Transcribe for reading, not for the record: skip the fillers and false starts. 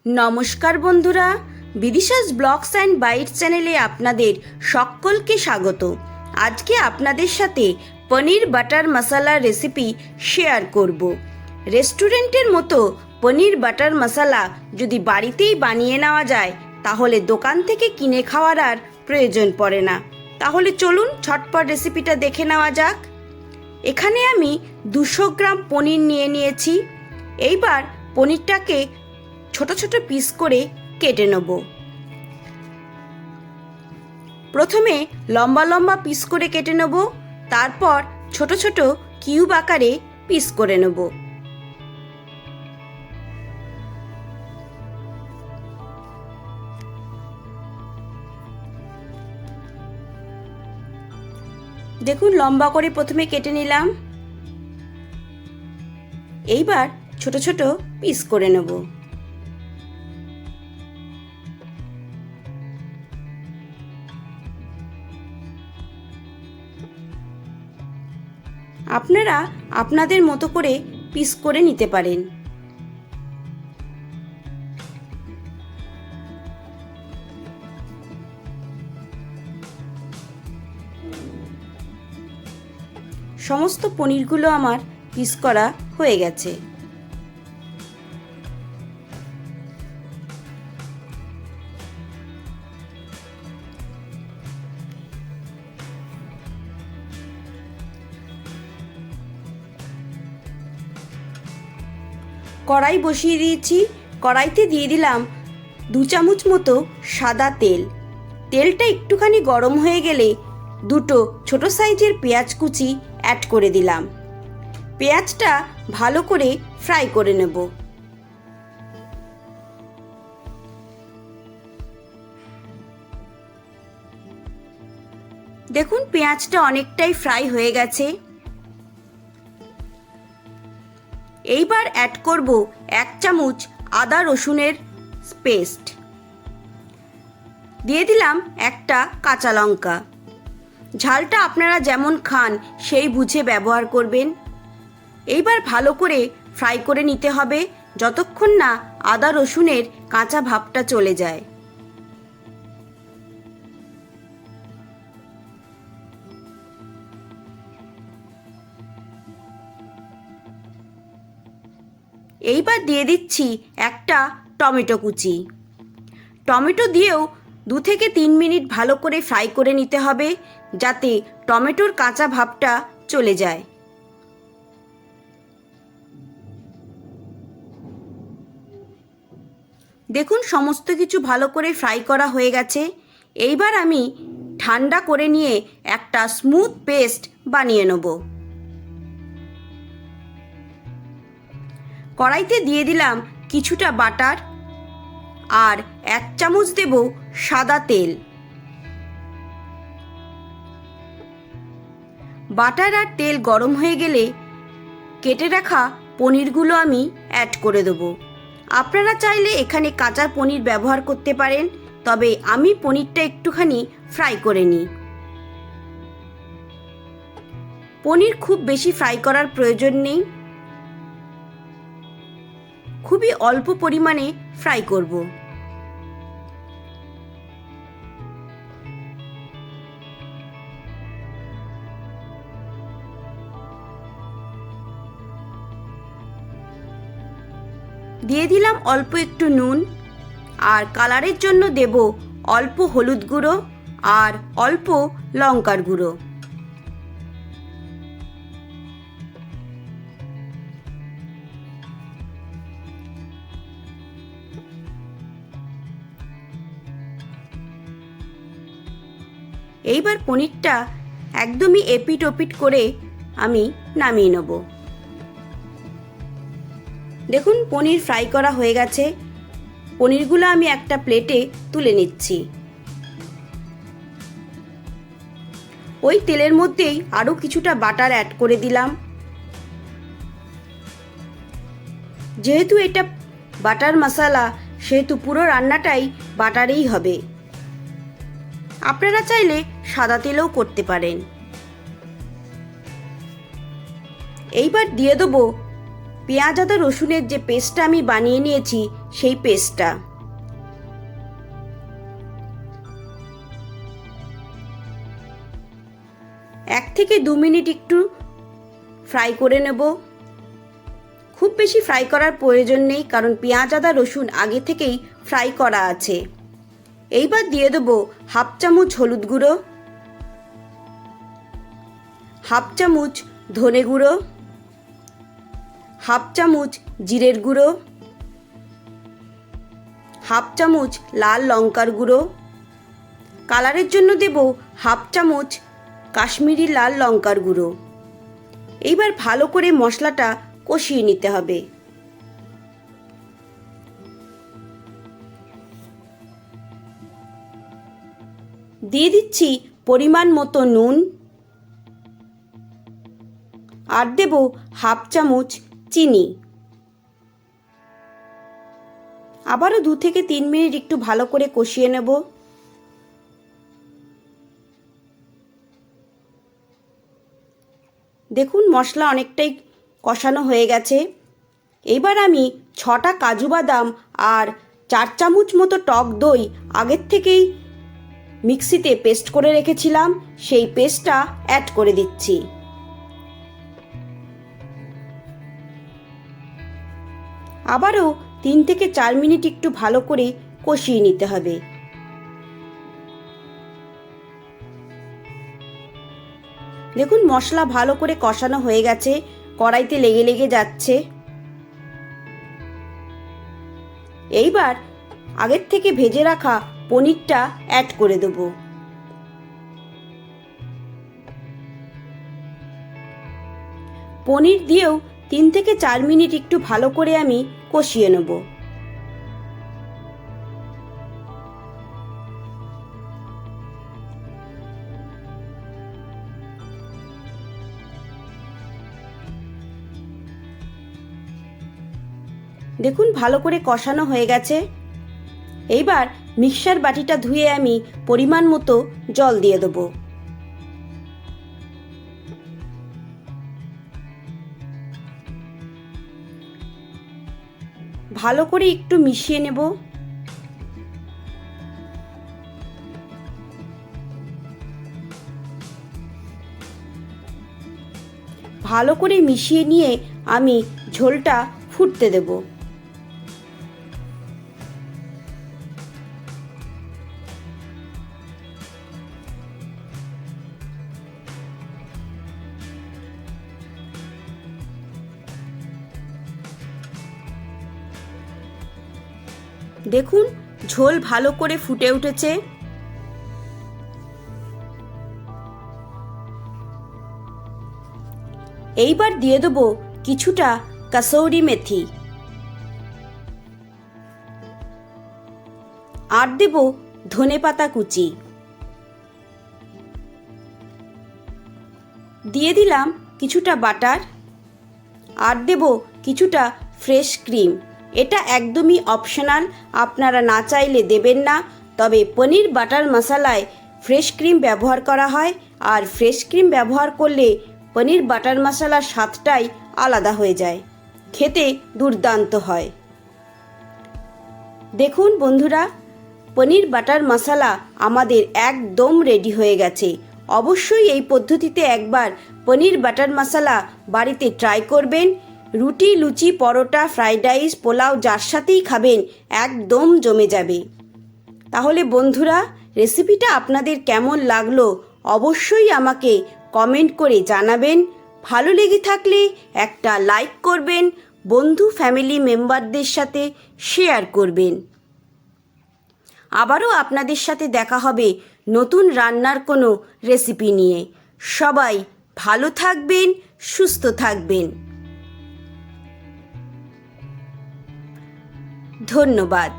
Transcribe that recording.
নমস্কার বন্ধুরা, বিদিশাস blogs and bytes চ্যানেলে আপনাদের সকলকে স্বাগত। আজকে আপনাদের সাথে পনির বাটার মশালার রেসিপি শেয়ার করব। রেস্টুরেন্টের মতো পনির বাটার মশালা যদি বাড়িতেই বানিয়ে নেওয়া যায় তাহলে দোকান থেকে কিনে খাওয়ার আর প্রয়োজন পড়ে না। তাহলে চলুন ঝটপট রেসিপিটা দেখে নেওয়া যাক। এখানে আমি 200 গ্রাম পনির নিয়ে নিয়েছি। এইবার পনিরটাকে ছোট ছোট পিস করে কেটে নেব। প্রথমে লম্বা লম্বা পিস করে কেটে নেব, তারপর ছোট ছোট কিউব আকারে পিস করে নেব। দেখুন, লম্বা করে প্রথমে কেটে নিলাম। এইবার ছোট ছোট পিস করে নেব। আপনারা আপনাদের মতো করে পিস করে নিতে পারেন। সমস্ত পনিরগুলো আমার পিস করা হয়ে গেছে। কড়াই বসিয়ে দিয়েছি। কড়াইতে দিয়ে দিলাম 2 চামচ মতো সাদা তেল। তেলটা একটুখানি গরম হয়ে গেলে দুটো ছোট সাইজের পেঁয়াজ কুচি অ্যাড করে দিলাম। পেঁয়াজটা ভালো করে ফ্রাই করে নেব। দেখুন, পেঁয়াজটা অনেকটাই ফ্রাই হয়ে গেছে। এইবার অ্যাড করব 1 চামচ আদা রসুনের পেস্ট। দিয়ে দিলাম একটা কাঁচা লঙ্কা। ঝালটা আপনারা যেমন খান সেই বুঝে ব্যবহার করবেন। এইবার ভালো করে ফ্রাই করে নিতে হবে যতক্ষণ না আদা রসুনের কাঁচা ভাবটা চলে যায়। এইবার দিয়ে দিচ্ছি একটা টমেটো কুচি। টমেটো দিয়েও 2 থেকে 3 মিনিট ভালো করে ফ্রাই করে নিতে হবে যাতে টমেটোর কাঁচা ভাবটা চলে যায়। দেখুন, সমস্ত কিছু ভালো করে ফ্রাই করা হয়ে গেছে। এইবার আমি ঠান্ডা করে নিয়ে একটা স্মুথ পেস্ট বানিয়ে নেব। কড়াইতে দিয়ে দিলাম কিছুটা বাটার আর 1 চামচ দেব সাদা তেল। বাটার আর তেল গরম হয়ে গেলে কেটে রাখা পনিরগুলো আমি অ্যাড করে দেব। আপনারা চাইলে এখানে কাঁচা পনির ব্যবহার করতে পারেন, তবে আমি পনিরটা একটুখানি ফ্রাই করে নিই। পনির খুব বেশি ফ্রাই করার প্রয়োজন নেই, খুবই অল্প পরিমাণে ফ্রাই করব। দিয়ে দিলাম অল্প একটু নুন, আর কালারের জন্য দেব অল্প হলুদ গুঁড়ো আর অল্প লঙ্কার গুঁড়ো। এইবার পনিরটা একদমই এপিট ওপিট করে আমি নামিয়ে নেব। দেখুন, পনির ফ্রাই করা হয়ে গেছে। পনিরগুলো আমি একটা প্লেটে তুলে নিচ্ছি। ওই তেলের মধ্যেই আরও কিছুটা বাটার অ্যাড করে দিলাম। যেহেতু এটা বাটার মশলা, সেহেতু পুরো রান্নাটাই বাটারেই হবে। আপনারা চাইলে সাদা তেলেও করতে পারেন। এইবার দিয়ে দেবো পেঁয়াজ আদা রসুনের যে পেস্টটা আমি বানিয়ে নিয়েছি সেই পেস্টটা। এক থেকে 2 মিনিট একটু ফ্রাই করে নেব। খুব বেশি ফ্রাই করার প্রয়োজন নেই, কারণ পেঁয়াজ আদা রসুন আগে থেকেই ফ্রাই করা আছে। এইবার দিয়ে দেবো 1/2 চামচ হলুদ গুঁড়ো, 1/2 চামচ ধনে গুঁড়ো, 1/2 চামচ জিরের গুঁড়ো, 1/2 চামচ লাল লঙ্কার গুঁড়ো, কালারের জন্য দেব 1/2 চামচ কাশ্মীরি লাল লঙ্কার গুঁড়ো। এইবার ভালো করে মশলাটা কষিয়ে নিতে হবে। দিয়ে দিচ্ছি পরিমাণ মতো নুন, আর দেব 1/2 চামচ চিনি। আবারও 2 থেকে 3 মিনিট একটু ভালো করে কষিয়ে নেব। দেখুন মশলা অনেকটাই কষানো হয়ে গেছে। এবার আমি 6টা কাজু বাদাম আর 4 চামচ মতো টক দই আগের থেকেই মিক্সিতে পেস্ট করে রেখেছিলাম, সেই পেস্টটা অ্যাড করে দিচ্ছি। আবারও 3 থেকে 4 মিনিট একটু ভালো করে কষিয়ে নিতে হবে। দেখুন মশলা ভালো করে কষানো হয়ে গেছে, কড়াইতে লেগে লেগে যাচ্ছে। এইবার আগের থেকে ভেজে রাখা পনিরটা অ্যাড করে দেব। পনির দিয়েও 3 থেকে 4 মিনিট একটু ভালো করে আমি কষিয়ে নেব। দেখুন ভালো করে কষানো হয়ে গেছে। এইবার মিক্সার বাটিটা ধুয়ে আমি পরিমাণ মতো জল দিয়ে দেব। ভালো করে একটু মিশিয়ে নেব। ভালো করে মিশিয়ে নিয়ে আমি ঝোলটা ফুটতে দেব। দেখুন ঝোল ভালো করে ফুটে উঠেছে। এইবার দিয়ে দেব কিছুটা কসৌরি মেথি, আর দেব ধনেপাতা কুচি, দিয়ে দিলাম কিছুটা বাটার, আর দেব কিছুটা ফ্রেশ ক্রিম। এটা একদমই অপশনাল, আপনারা না চাইলে দেবেন না। তবে পনির বাটার মশলায় ফ্রেশ ক্রিম ব্যবহার করা হয়, আর ফ্রেশ ক্রিম ব্যবহার করলে পনির বাটার মশলার স্বাদটাই আলাদা হয়ে যায়, খেতে দুর্দান্ত হয়। দেখুন বন্ধুরা, পনির বাটার মশলা আমাদের একদম রেডি হয়ে গেছে। অবশ্যই এই পদ্ধতিতে একবার পনির বাটার মশলা বাড়িতে ট্রাই করবেন। রুটি, লুচি, পরোটা, ফ্রাইড রাইস, পোলাও যার সাথেই খাবেন একদম জমে যাবে। তাহলে বন্ধুরা, রেসিপিটা আপনাদের কেমন লাগলো অবশ্যই আমাকে কমেন্ট করে জানাবেন। ভালো লেগে থাকলে একটা লাইক করবেন, বন্ধু ফ্যামিলি মেম্বারদের সাথে শেয়ার করবেন। আবারও আপনাদের সাথে দেখা হবে নতুন রান্নার কোনো রেসিপি নিয়ে। সবাই ভালো থাকবেন, সুস্থ থাকবেন। ধন্যবাদ।